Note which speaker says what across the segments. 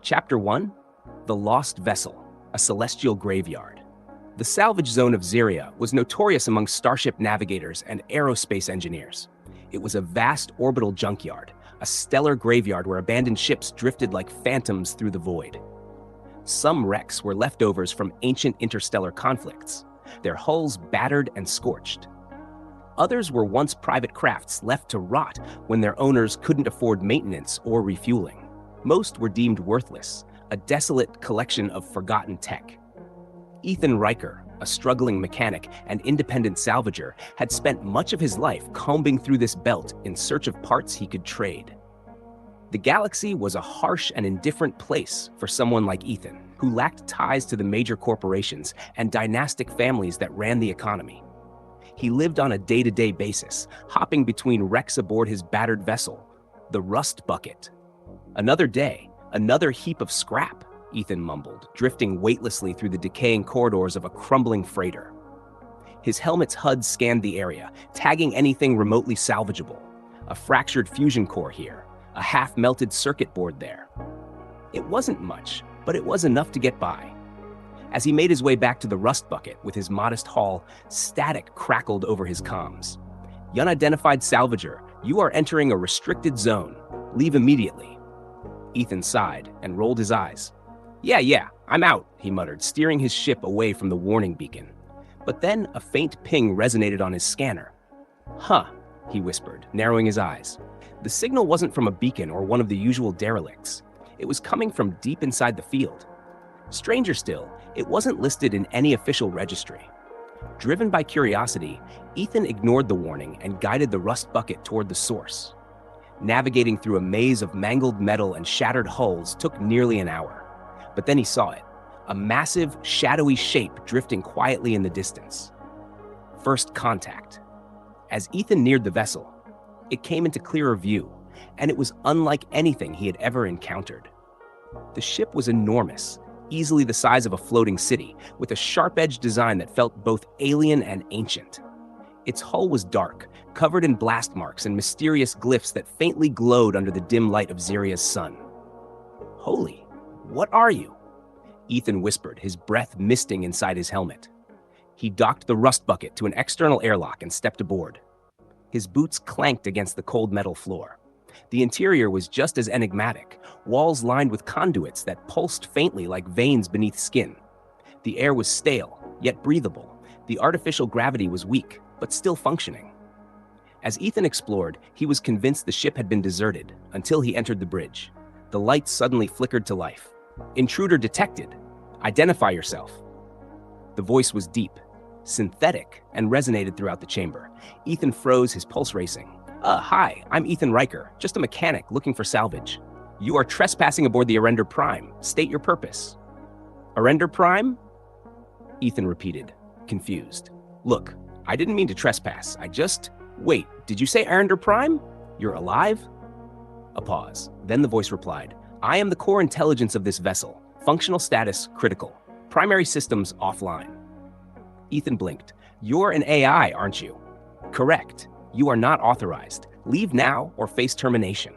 Speaker 1: Chapter 1: The Lost Vessel, a Celestial Graveyard. The salvage zone of Xeria was notorious among Starship navigators and aerospace engineers. It was a vast orbital junkyard, a stellar graveyard where abandoned ships drifted like phantoms through the void. Some wrecks were leftovers from ancient interstellar conflicts, their hulls battered and scorched. Others were once private crafts left to rot when their owners couldn't afford maintenance or refueling. Most were deemed worthless, a desolate collection of forgotten tech. Ethan Riker, a struggling mechanic and independent salvager, had spent much of his life combing through this belt in search of parts he could trade. The galaxy was a harsh and indifferent place for someone like Ethan, who lacked ties to the major corporations and dynastic families that ran the economy. He lived on a day-to-day basis, hopping between wrecks aboard his battered vessel, the Rust Bucket. Another day, another heap of scrap, Ethan mumbled, drifting weightlessly through the decaying corridors of a crumbling freighter. His helmet's HUD scanned the area, tagging anything remotely salvageable. A fractured fusion core here, a half-melted circuit board there. It wasn't much, but it was enough to get by. As he made his way back to the Rust Bucket with his modest haul, static crackled over his comms. "Unidentified salvager, you are entering a restricted zone. Leave immediately." Ethan sighed and rolled his eyes. Yeah, I'm out," he muttered, steering his ship away from the warning beacon. But then a faint ping resonated on his scanner. "Huh," he whispered, narrowing his eyes. The signal wasn't from a beacon or one of the usual derelicts. It was coming from deep inside the field. Stranger still, it wasn't listed in any official registry. Driven by curiosity, Ethan ignored the warning and guided the Rust Bucket toward the source. Navigating through a maze of mangled metal and shattered hulls took nearly an hour. But then he saw it, a massive, shadowy shape drifting quietly in the distance. First contact. As Ethan neared the vessel, it came into clearer view, and it was unlike anything he had ever encountered. The ship was enormous, easily the size of a floating city, with a sharp-edged design that felt both alien and ancient. Its hull was dark, covered in blast marks and mysterious glyphs that faintly glowed under the dim light of Xeria's sun. "Holy, what are you?" Ethan whispered, his breath misting inside his helmet. He docked the Rust Bucket to an external airlock and stepped aboard. His boots clanked against the cold metal floor. The interior was just as enigmatic, walls lined with conduits that pulsed faintly like veins beneath skin. The air was stale, yet breathable. The artificial gravity was weak, but still functioning. As Ethan explored, he was convinced the ship had been deserted until he entered the bridge. The lights suddenly flickered to life. "Intruder detected. Identify yourself." The voice was deep, synthetic, and resonated throughout the chamber. Ethan froze, his pulse racing. Hi, I'm Ethan Riker, just a mechanic looking for salvage. You are trespassing aboard the Arender Prime. State your purpose." "Arender Prime?" Ethan repeated, confused. "Look, I didn't mean to trespass. Wait, did you say Arender Prime? You're alive?" A pause. Then the voice replied, "I am the core intelligence of this vessel. Functional status critical. Primary systems offline." Ethan blinked. "You're an AI, aren't you?" "Correct. You are not authorized. Leave now or face termination."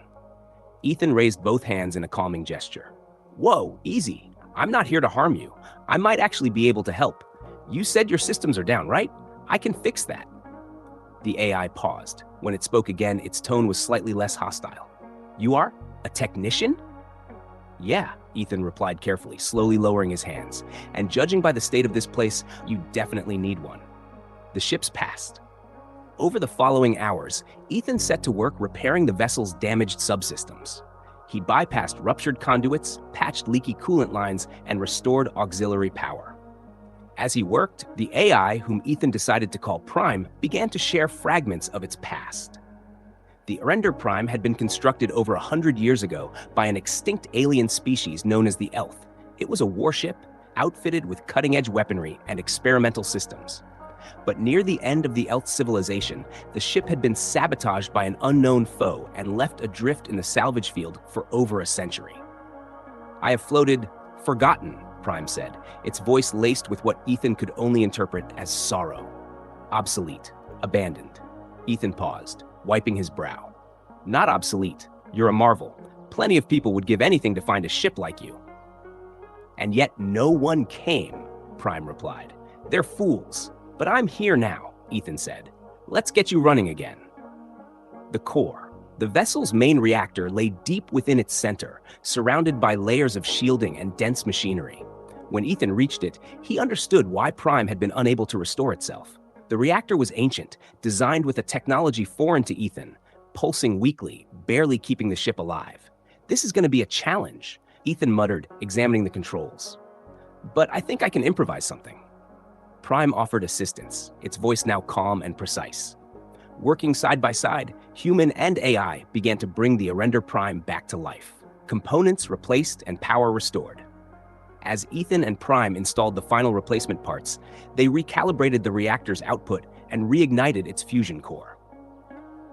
Speaker 1: Ethan raised both hands in a calming gesture. "Whoa, easy. I'm not here to harm you. I might actually be able to help. You said your systems are down, right? I can fix that." The AI paused. When it spoke again, its tone was slightly less hostile. "You are? A technician?" "Yeah," Ethan replied carefully, slowly lowering his hands. "And judging by the state of this place, you definitely need one." The ships passed. Over the following hours, Ethan set to work repairing the vessel's damaged subsystems. He bypassed ruptured conduits, patched leaky coolant lines, and restored auxiliary power. As he worked, the AI, whom Ethan decided to call Prime, began to share fragments of its past. The Arender Prime had been constructed over 100 years ago by an extinct alien species known as the Elth. It was a warship, outfitted with cutting-edge weaponry and experimental systems. But near the end of the Elth civilization, the ship had been sabotaged by an unknown foe and left adrift in the salvage field for over a century. "I have floated, forgotten," Prime said, its voice laced with what Ethan could only interpret as sorrow. "Obsolete, abandoned." Ethan paused, wiping his brow. "Not obsolete. You're a marvel. Plenty of people would give anything to find a ship like you. And yet no one came, Prime replied. They're fools, but I'm here now, Ethan said. Let's get you running again. The core. The vessel's main reactor lay deep within its center, surrounded by layers of shielding and dense machinery. When Ethan reached it, he understood why Prime had been unable to restore itself. The reactor was ancient, designed with a technology foreign to Ethan, pulsing weakly, barely keeping the ship alive. This is going to be a challenge, Ethan muttered, examining the controls. But I think I can improvise something. Prime offered assistance, its voice now calm and precise. Working side by side, human and AI began to bring the Arender Prime back to life. Components replaced and power restored. As Ethan and Prime installed the final replacement parts, they recalibrated the reactor's output and reignited its fusion core.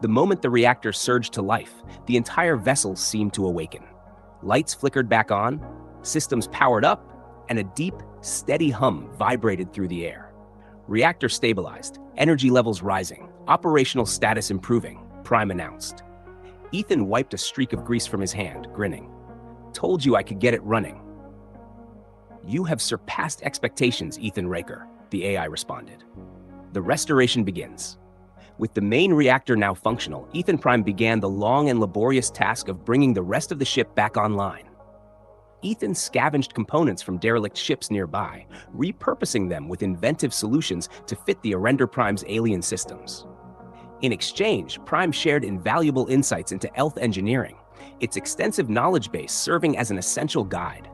Speaker 1: The moment the reactor surged to life, the entire vessel seemed to awaken. Lights flickered back on, systems powered up, and a deep, steady hum vibrated through the air. Reactor stabilized, energy levels rising, operational status improving, Prime announced. Ethan wiped a streak of grease from his hand, grinning. Told you I could get it running. You have surpassed expectations, Ethan Raker, the AI responded. The restoration begins. With the main reactor now functional, Ethan Prime began the long and laborious task of bringing the rest of the ship back online. Ethan scavenged components from derelict ships nearby, repurposing them with inventive solutions to fit the Arender Prime's alien systems. In exchange, Prime shared invaluable insights into Elth engineering, its extensive knowledge base serving as an essential guide.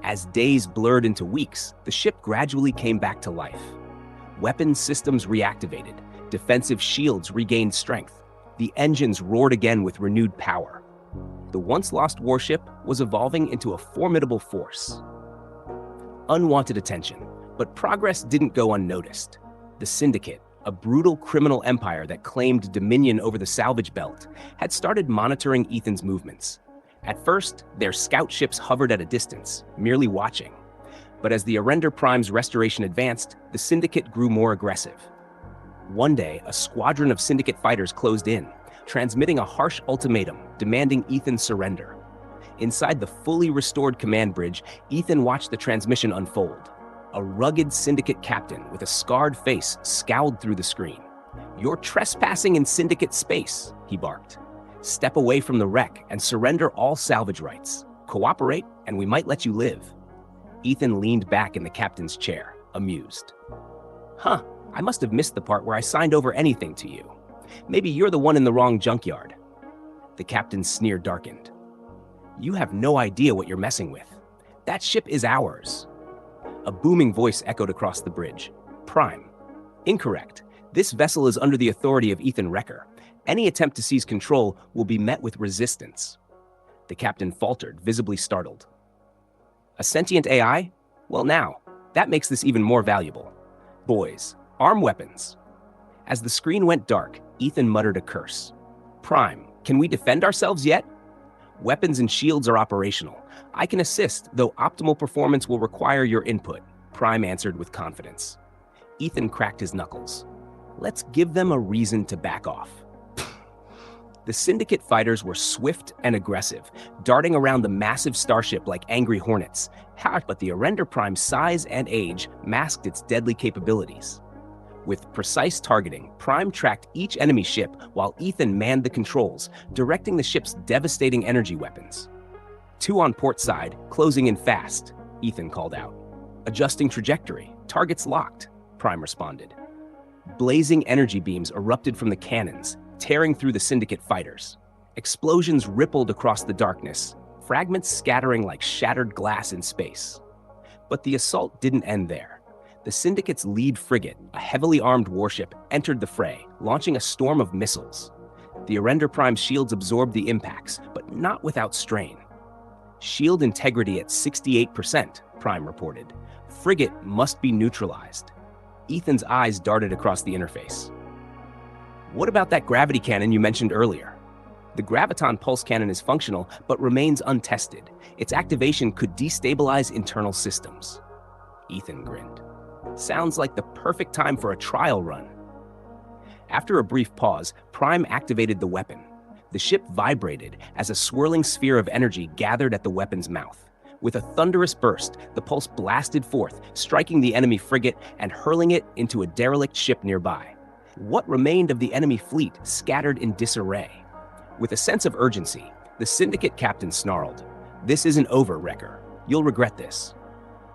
Speaker 1: As days blurred into weeks, the ship gradually came back to life. Weapons systems reactivated, defensive shields regained strength, the engines roared again with renewed power. The once-lost warship was evolving into a formidable force. Unwanted attention, but progress didn't go unnoticed. The Syndicate, a brutal criminal empire that claimed dominion over the salvage belt, had started monitoring Ethan's movements. At first, their scout ships hovered at a distance, merely watching. But as the Arender Prime's restoration advanced, the Syndicate grew more aggressive. One day, a squadron of Syndicate fighters closed in, transmitting a harsh ultimatum demanding Ethan's surrender. Inside the fully restored command bridge, Ethan watched the transmission unfold. A rugged Syndicate captain with a scarred face scowled through the screen. "You're trespassing in Syndicate space," he barked. "Step away from the wreck and surrender all salvage rights. Cooperate, and we might let you live." Ethan leaned back in the captain's chair, amused. "Huh, I must have missed the part where I signed over anything to you. Maybe you're the one in the wrong junkyard." The captain's sneer darkened. "You have no idea what you're messing with. That ship is ours." A booming voice echoed across the bridge. "Prime. Incorrect. This vessel is under the authority of Ethan Recker. Any attempt to seize control will be met with resistance." The captain faltered, visibly startled. "A sentient AI? Well now, that makes this even more valuable. Boys, arm weapons." As the screen went dark, Ethan muttered a curse. "Prime, can we defend ourselves yet?" "Weapons and shields are operational. I can assist, though optimal performance will require your input," Prime answered with confidence. Ethan cracked his knuckles. "Let's give them a reason to back off." The Syndicate fighters were swift and aggressive, darting around the massive starship like angry hornets. But the Arender Prime's size and age masked its deadly capabilities. With precise targeting, Prime tracked each enemy ship while Ethan manned the controls, directing the ship's devastating energy weapons. "Two on port side, closing in fast," Ethan called out. "Adjusting trajectory, targets locked," Prime responded. Blazing energy beams erupted from the cannons, tearing through the Syndicate fighters. Explosions rippled across the darkness, fragments scattering like shattered glass in space. But the assault didn't end there. The Syndicate's lead frigate, a heavily armed warship, entered the fray, launching a storm of missiles. The Arender Prime's shields absorbed the impacts, but not without strain. "Shield integrity at 68%, Prime reported. "Frigate must be neutralized." Ethan's eyes darted across the interface. "What about that gravity cannon you mentioned earlier?" "The graviton pulse cannon is functional, but remains untested. Its activation could destabilize internal systems." Ethan grinned. "Sounds like the perfect time for a trial run." After a brief pause, Prime activated the weapon. The ship vibrated as a swirling sphere of energy gathered at the weapon's mouth. With a thunderous burst, the pulse blasted forth, striking the enemy frigate and hurling it into a derelict ship nearby. What remained of the enemy fleet scattered in disarray. With a sense of urgency, the Syndicate captain snarled, "This isn't over, Wrecker. You'll regret this."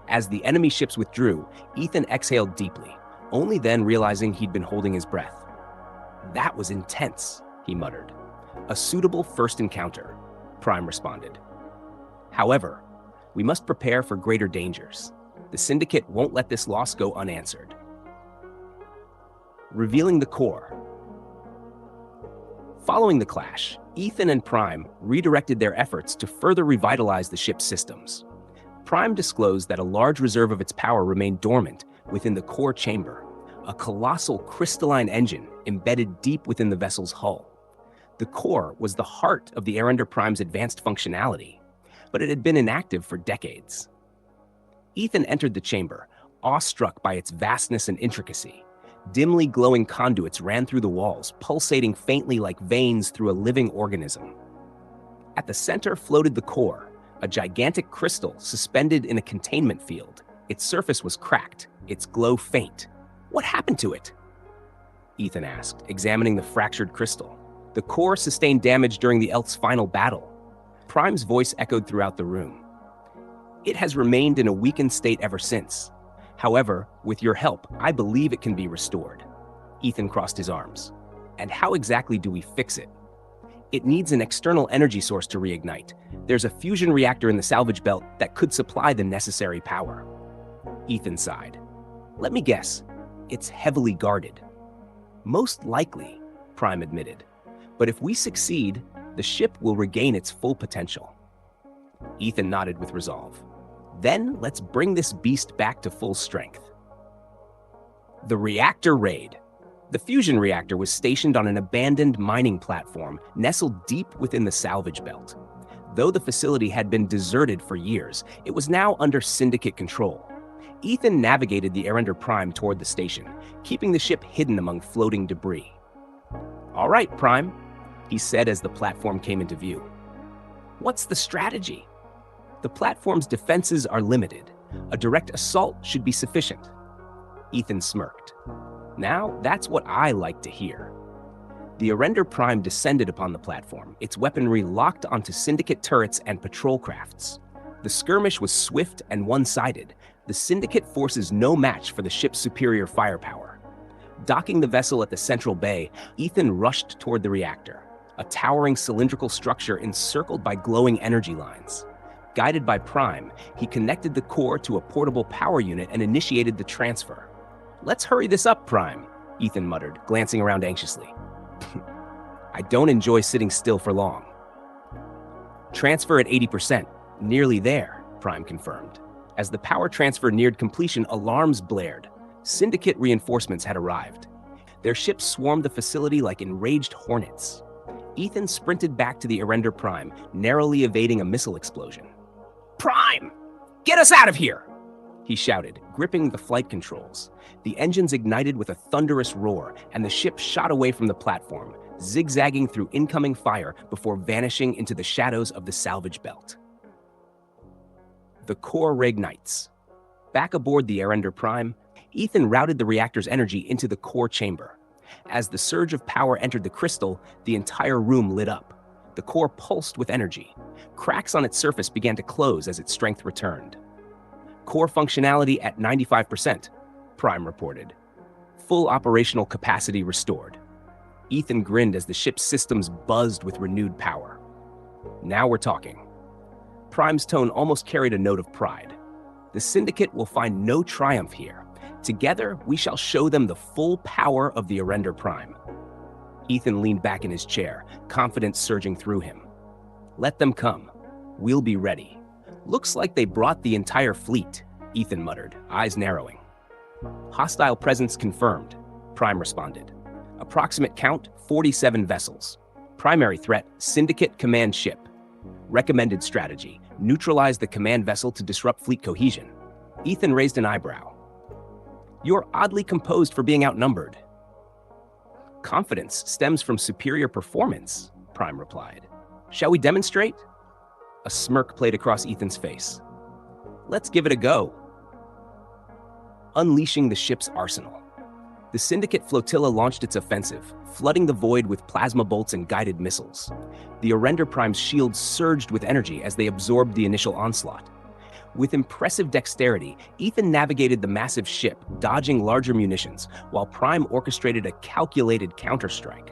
Speaker 1: As the enemy ships withdrew, Ethan exhaled deeply, only then realizing he'd been holding his breath. "That was intense," he muttered. "A suitable first encounter," Prime responded. "However, we must prepare for greater dangers. The Syndicate won't let this loss go unanswered." Revealing the core. Following the clash, Ethan and Prime redirected their efforts to further revitalize the ship's systems. Prime disclosed that a large reserve of its power remained dormant within the core chamber, a colossal crystalline engine embedded deep within the vessel's hull. The core was the heart of the Arender Prime's advanced functionality, but it had been inactive for decades. Ethan entered the chamber, awestruck by its vastness and intricacy. Dimly glowing conduits ran through the walls, pulsating faintly like veins through a living organism. At the center floated the core, a gigantic crystal suspended in a containment field. Its surface was cracked, its glow faint. "What happened to it?" Ethan asked, examining the fractured crystal. "The core sustained damage during the Elth's final battle." Prime's voice echoed throughout the room. "It has remained in a weakened state ever since. However, with your help, I believe it can be restored." Ethan crossed his arms. "And how exactly do we fix it?" "It needs an external energy source to reignite. There's a fusion reactor in the salvage belt that could supply the necessary power." Ethan sighed. "Let me guess, it's heavily guarded." "Most likely," Prime admitted. "But if we succeed, the ship will regain its full potential." Ethan nodded with resolve. "Then let's bring this beast back to full strength." The reactor raid. The fusion reactor was stationed on an abandoned mining platform nestled deep within the salvage belt. Though the facility had been deserted for years, it was now under Syndicate control. Ethan navigated the Arender Prime toward the station, keeping the ship hidden among floating debris. "All right, Prime," he said as the platform came into view. "What's the strategy?" "The platform's defenses are limited. A direct assault should be sufficient." Ethan smirked. "Now, that's what I like to hear." The Arender Prime descended upon the platform, its weaponry locked onto Syndicate turrets and patrol crafts. The skirmish was swift and one-sided, the Syndicate forces no match for the ship's superior firepower. Docking the vessel at the central bay, Ethan rushed toward the reactor, a towering cylindrical structure encircled by glowing energy lines. Guided by Prime, he connected the core to a portable power unit and initiated the transfer. "Let's hurry this up, Prime," Ethan muttered, glancing around anxiously. "I don't enjoy sitting still for long." "Transfer at 80%, nearly there," Prime confirmed. As the power transfer neared completion, alarms blared. Syndicate reinforcements had arrived. Their ships swarmed the facility like enraged hornets. Ethan sprinted back to the Arender Prime, narrowly evading a missile explosion. "Prime! Get us out of here!" he shouted, gripping the flight controls. The engines ignited with a thunderous roar, and the ship shot away from the platform, zigzagging through incoming fire before vanishing into the shadows of the salvage belt. The core reignites. Back aboard the Arender Prime, Ethan routed the reactor's energy into the core chamber. As the surge of power entered the crystal, the entire room lit up. The core pulsed with energy. Cracks on its surface began to close as its strength returned. "Core functionality at 95%, Prime reported. "Full operational capacity restored." Ethan grinned as the ship's systems buzzed with renewed power. "Now we're talking." Prime's tone almost carried a note of pride. "The Syndicate will find no triumph here. Together, we shall show them the full power of the Arender Prime." Ethan leaned back in his chair, confidence surging through him. "Let them come. We'll be ready." "Looks like they brought the entire fleet," Ethan muttered, eyes narrowing. "Hostile presence confirmed," Prime responded. "Approximate count, 47 vessels. Primary threat, Syndicate command ship. Recommended strategy, neutralize the command vessel to disrupt fleet cohesion." Ethan raised an eyebrow. "You're oddly composed for being outnumbered." "Confidence stems from superior performance," Prime replied. Shall we demonstrate? A smirk played across Ethan's face. Let's give it a go. Unleashing the ship's arsenal. The Syndicate flotilla launched its offensive, flooding the void with plasma bolts and guided missiles. The Arender Prime's shields surged with energy as they absorbed the initial onslaught. With impressive dexterity, Ethan navigated the massive ship, dodging larger munitions, while Prime orchestrated a calculated counterstrike.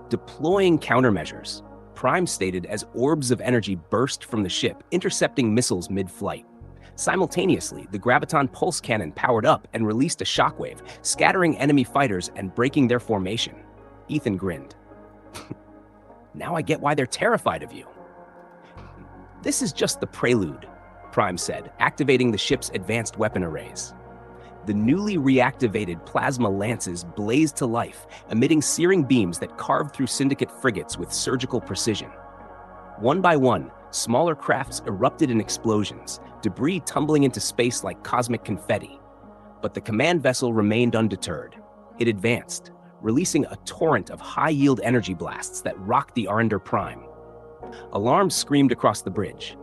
Speaker 1: Deploying countermeasures, Prime stated as orbs of energy burst from the ship, intercepting missiles mid-flight. Simultaneously, the graviton pulse cannon powered up and released a shockwave, scattering enemy fighters and breaking their formation. Ethan grinned. Now I get why they're terrified of you. This is just the prelude, Prime said, activating the ship's advanced weapon arrays. The newly reactivated plasma lances blazed to life, emitting searing beams that carved through Syndicate frigates with surgical precision. One by one, smaller crafts erupted in explosions, debris tumbling into space like cosmic confetti. But the command vessel remained undeterred. It advanced, releasing a torrent of high-yield energy blasts that rocked the Arender Prime. Alarms screamed across the bridge.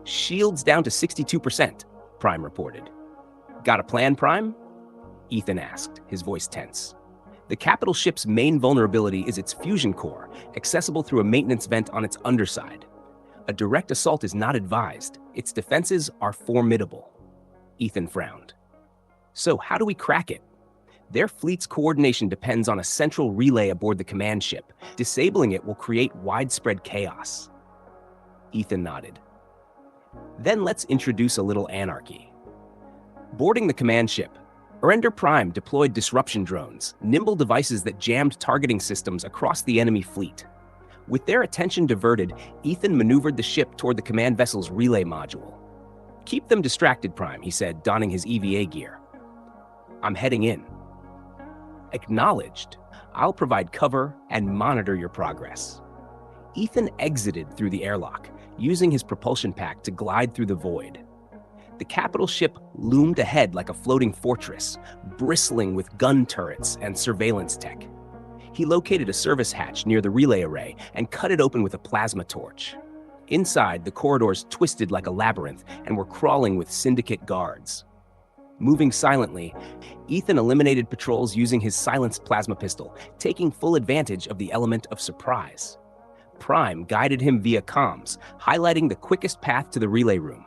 Speaker 1: Shields down to 62%, Prime reported. Got a plan, Prime? Ethan asked, his voice tense. The capital ship's main vulnerability is its fusion core, accessible through a maintenance vent on its underside. A direct assault is not advised. Its defenses are formidable. Ethan frowned. So how do we crack it? Their fleet's coordination depends on a central relay aboard the command ship. Disabling it will create widespread chaos. Ethan nodded. Then let's introduce a little anarchy. Boarding the command ship, Arender Prime deployed disruption drones, nimble devices that jammed targeting systems across the enemy fleet. With their attention diverted, Ethan maneuvered the ship toward the command vessel's relay module. Keep them distracted, Prime, he said, donning his EVA gear. I'm heading in. Acknowledged. I'll provide cover and monitor your progress. Ethan exited through the airlock, using his propulsion pack to glide through the void. The capital ship loomed ahead like a floating fortress, bristling with gun turrets and surveillance tech. He located a service hatch near the relay array and cut it open with a plasma torch. Inside, the corridors twisted like a labyrinth and were crawling with Syndicate guards. Moving silently, Ethan eliminated patrols using his silenced plasma pistol, taking full advantage of the element of surprise. Prime guided him via comms, highlighting the quickest path to the relay room.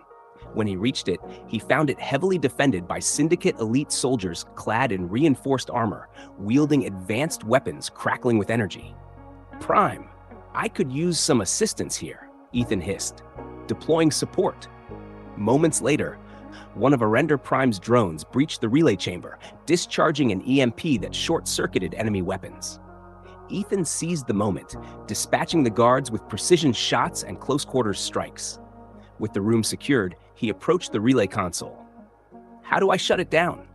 Speaker 1: When he reached it, he found it heavily defended by Syndicate elite soldiers clad in reinforced armor, wielding advanced weapons crackling with energy. Prime, I could use some assistance here, Ethan hissed, deploying support. Moments later, one of Arender Prime's drones breached the relay chamber, discharging an EMP that short-circuited enemy weapons. Ethan seized the moment, dispatching the guards with precision shots and close-quarters strikes. With the room secured, he approached the relay console. How do I shut it down?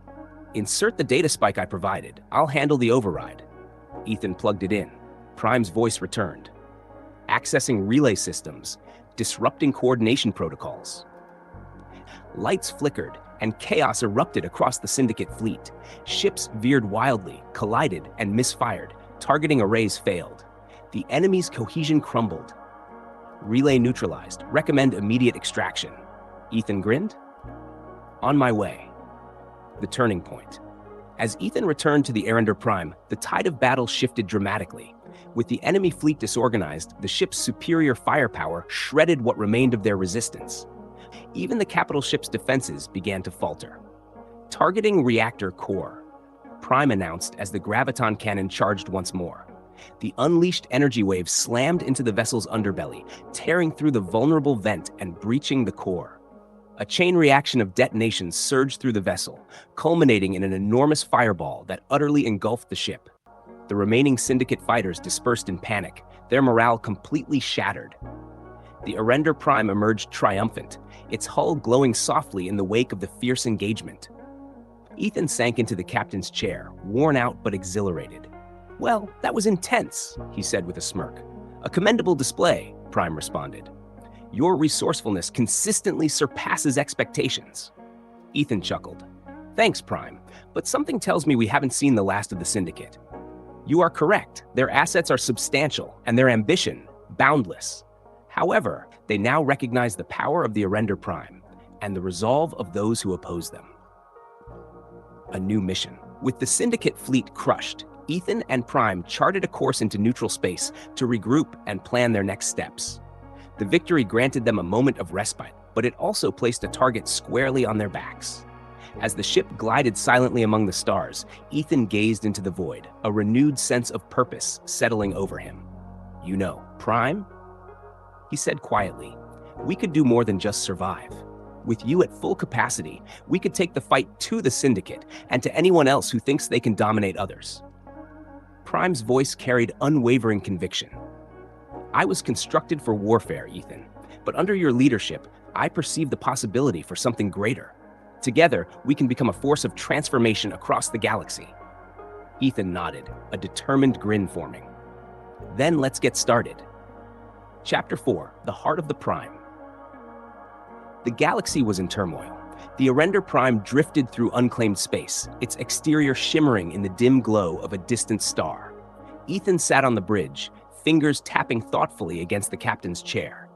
Speaker 1: Insert the data spike I provided. I'll handle the override. Ethan plugged it in. Prime's voice returned. Accessing relay systems, disrupting coordination protocols. Lights flickered, and chaos erupted across the Syndicate fleet. Ships veered wildly, collided, and misfired. Targeting arrays failed. The enemy's cohesion crumbled. Relay neutralized. Recommend immediate extraction. Ethan grinned. On my way. The turning point. As Ethan returned to the Arender Prime, the tide of battle shifted dramatically. With the enemy fleet disorganized, the ship's superior firepower shredded what remained of their resistance. Even the capital ship's defenses began to falter. Targeting reactor core, Prime announced as the graviton cannon charged once more. The unleashed energy wave slammed into the vessel's underbelly, tearing through the vulnerable vent and breaching the core. A chain reaction of detonations surged through the vessel, culminating in an enormous fireball that utterly engulfed the ship. The remaining Syndicate fighters dispersed in panic, their morale completely shattered. The Arender Prime emerged triumphant, its hull glowing softly in the wake of the fierce engagement. Ethan sank into the captain's chair, worn out but exhilarated. Well, that was intense, he said with a smirk. A commendable display, Prime responded. Your resourcefulness consistently surpasses expectations. Ethan chuckled. Thanks, Prime, but something tells me we haven't seen the last of the Syndicate. You are correct. Their assets are substantial and their ambition boundless. However, they now recognize the power of the Arrender Prime and the resolve of those who oppose them. A new mission. With the Syndicate fleet crushed, Ethan and Prime charted a course into neutral space to regroup and plan their next steps. The victory granted them a moment of respite, but it also placed a target squarely on their backs. As the ship glided silently among the stars, Ethan gazed into the void, a renewed sense of purpose settling over him. "You know, Prime," he said quietly, "we could do more than just survive. With you at full capacity, we could take the fight to the Syndicate and to anyone else who thinks they can dominate others." Prime's voice carried unwavering conviction. "I was constructed for warfare, Ethan, but under your leadership, I perceive the possibility for something greater. Together, we can become a force of transformation across the galaxy." Ethan nodded, a determined grin forming. "Then let's get started." Chapter 4, The Heart of the Prime. The galaxy was in turmoil. The Arrender Prime drifted through unclaimed space, its exterior shimmering in the dim glow of a distant star. Ethan sat on the bridge, fingers tapping thoughtfully against the captain's chair.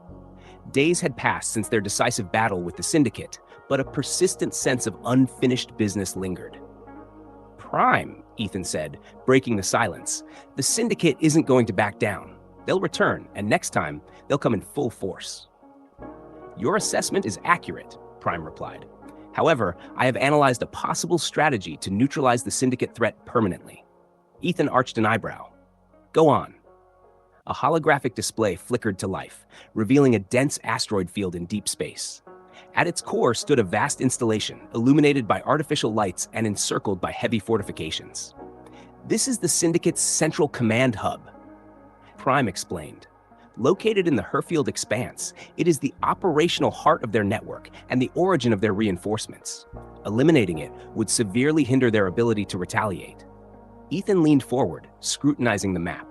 Speaker 1: Days had passed since their decisive battle with the Syndicate, but a persistent sense of unfinished business lingered. "Prime," Ethan said, breaking the silence, "the Syndicate isn't going to back down. They'll return, and next time, they'll come in full force." "Your assessment is accurate," Prime replied. "However, I have analyzed a possible strategy to neutralize the Syndicate threat permanently." Ethan arched an eyebrow. "Go on." A holographic display flickered to life, revealing a dense asteroid field in deep space. At its core stood a vast installation, illuminated by artificial lights and encircled by heavy fortifications. "This is the Syndicate's central command hub," Prime explained. Located in the Herfield Expanse, it is the operational heart of their network and the origin of their reinforcements. Eliminating it would severely hinder their ability to retaliate. Ethan leaned forward, scrutinizing the map.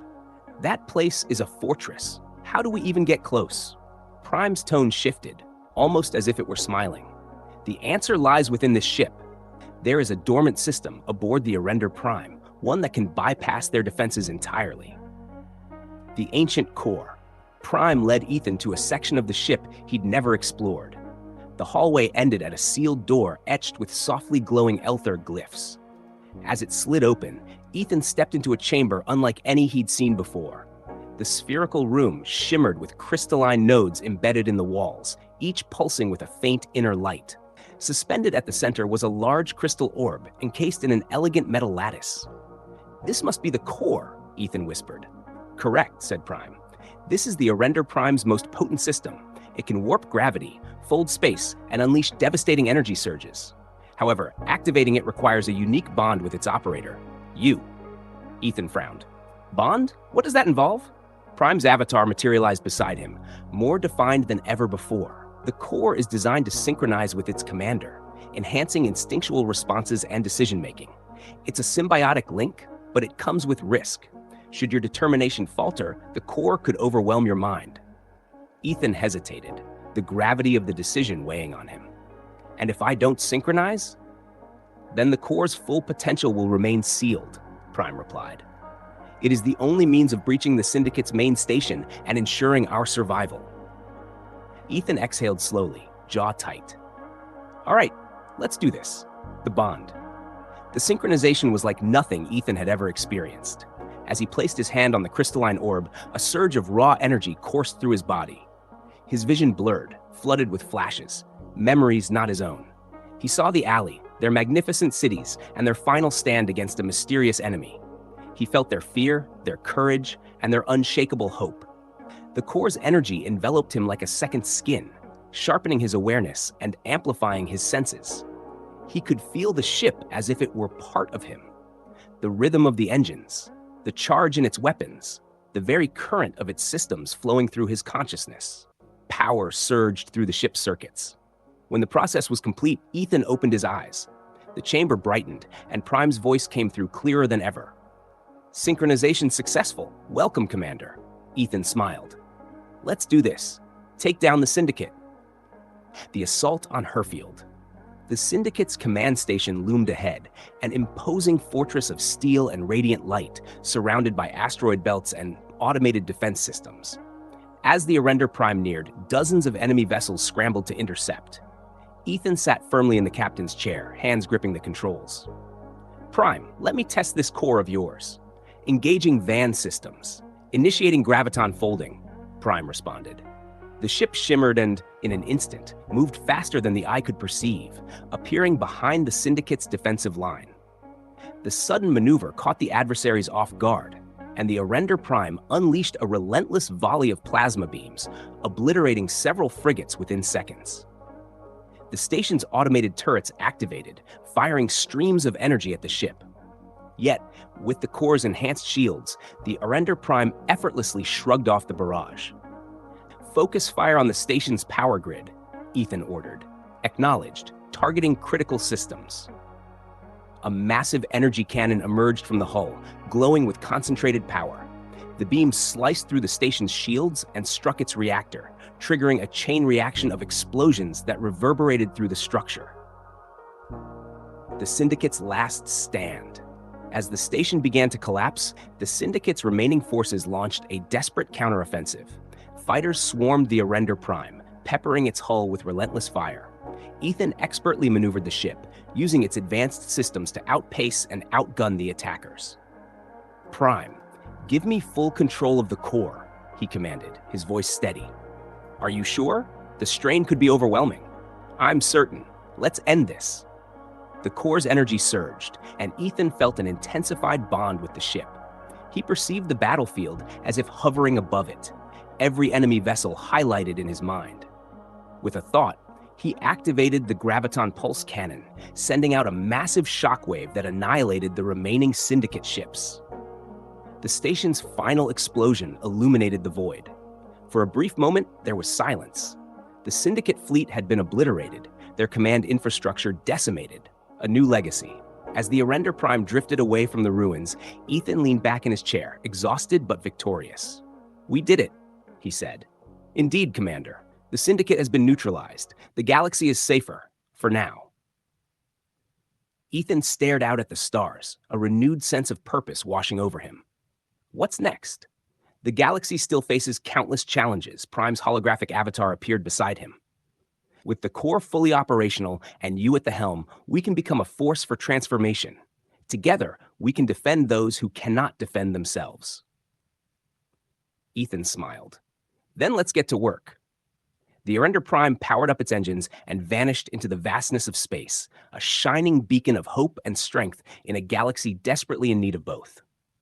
Speaker 1: "That place is a fortress. How do we even get close?" Prime's tone shifted, almost as if it were smiling. "The answer lies within this ship. There is a dormant system aboard the Arrender Prime, one that can bypass their defenses entirely." The ancient core. Prime led Ethan to a section of the ship he'd never explored. The hallway ended at a sealed door etched with softly glowing Elther glyphs. As it slid open, Ethan stepped into a chamber unlike any he'd seen before. The spherical room shimmered with crystalline nodes embedded in the walls, each pulsing with a faint inner light. Suspended at the center was a large crystal orb encased in an elegant metal lattice. "This must be the core," Ethan whispered. "Correct," said Prime. "This is the Arrender Prime's most potent system. It can warp gravity, fold space, and unleash devastating energy surges. However, activating it requires a unique bond with its operator, you." Ethan frowned. "Bond? What does that involve?" Prime's avatar materialized beside him, more defined than ever before. The core is designed to synchronize with its commander, enhancing instinctual responses and decision-making. It's a symbiotic link, but it comes with risk. Should your determination falter, the core could overwhelm your mind. Ethan hesitated, the gravity of the decision weighing on him. "And if I don't synchronize?" "Then the core's full potential will remain sealed," Prime replied. "It is the only means of breaching the Syndicate's main station and ensuring our survival." Ethan exhaled slowly, jaw tight. "All right, let's do this." The bond. The synchronization was like nothing Ethan had ever experienced. As he placed his hand on the crystalline orb, a surge of raw energy coursed through his body. His vision blurred, flooded with flashes, memories not his own. He saw the alley, their magnificent cities, and their final stand against a mysterious enemy. He felt their fear, their courage, and their unshakable hope. The core's energy enveloped him like a second skin, sharpening his awareness and amplifying his senses. He could feel the ship as if it were part of him. The rhythm of the engines, the charge in its weapons, the very current of its systems flowing through his consciousness. Power surged through the ship's circuits. When the process was complete, Ethan opened his eyes. The chamber brightened, and Prime's voice came through clearer than ever. "Synchronization successful. Welcome, Commander." Ethan smiled. "Let's do this. Take down the Syndicate." The assault on Herfield. The Syndicate's command station loomed ahead, an imposing fortress of steel and radiant light, surrounded by asteroid belts and automated defense systems. As the Arrender Prime neared, dozens of enemy vessels scrambled to intercept. Ethan sat firmly in the captain's chair, hands gripping the controls. "Prime, let me test this core of yours." "Engaging van systems. Initiating graviton folding," Prime responded. The ship shimmered and, in an instant, moved faster than the eye could perceive, appearing behind the Syndicate's defensive line. The sudden maneuver caught the adversaries off guard, and the Arrender Prime unleashed a relentless volley of plasma beams, obliterating several frigates within seconds. The station's automated turrets activated, firing streams of energy at the ship. Yet, with the core's enhanced shields, the Arrender Prime effortlessly shrugged off the barrage. "Focus fire on the station's power grid," Ethan ordered. "Acknowledged, targeting critical systems." A massive energy cannon emerged from the hull, glowing with concentrated power. The beam sliced through the station's shields and struck its reactor, triggering a chain reaction of explosions that reverberated through the structure. The Syndicate's last stand. As the station began to collapse, the Syndicate's remaining forces launched a desperate counteroffensive. Fighters swarmed the Arrender Prime, peppering its hull with relentless fire. Ethan expertly maneuvered the ship, using its advanced systems to outpace and outgun the attackers. "Prime, give me full control of the core," he commanded, his voice steady. "Are you sure? The strain could be overwhelming." "I'm certain. Let's end this." The core's energy surged, and Ethan felt an intensified bond with the ship. He perceived the battlefield as if hovering above it, every enemy vessel highlighted in his mind. With a thought, he activated the graviton pulse cannon, sending out a massive shockwave that annihilated the remaining Syndicate ships. The station's final explosion illuminated the void. For a brief moment, there was silence. The Syndicate fleet had been obliterated, their command infrastructure decimated, a new legacy. As the Arrender Prime drifted away from the ruins, Ethan leaned back in his chair, exhausted but victorious. "We did it," he said. "Indeed, Commander. The Syndicate has been neutralized. The galaxy is safer, for now." Ethan stared out at the stars, a renewed sense of purpose washing over him. What's next? The galaxy still faces countless challenges. Prime's holographic avatar appeared beside him. "With the core fully operational and you at the helm, we can become a force for transformation. Together, we can defend those who cannot defend themselves." Ethan smiled. "Then let's get to work." The Arrender Prime powered up its engines and vanished into the vastness of space, a shining beacon of hope and strength in a galaxy desperately in need of both.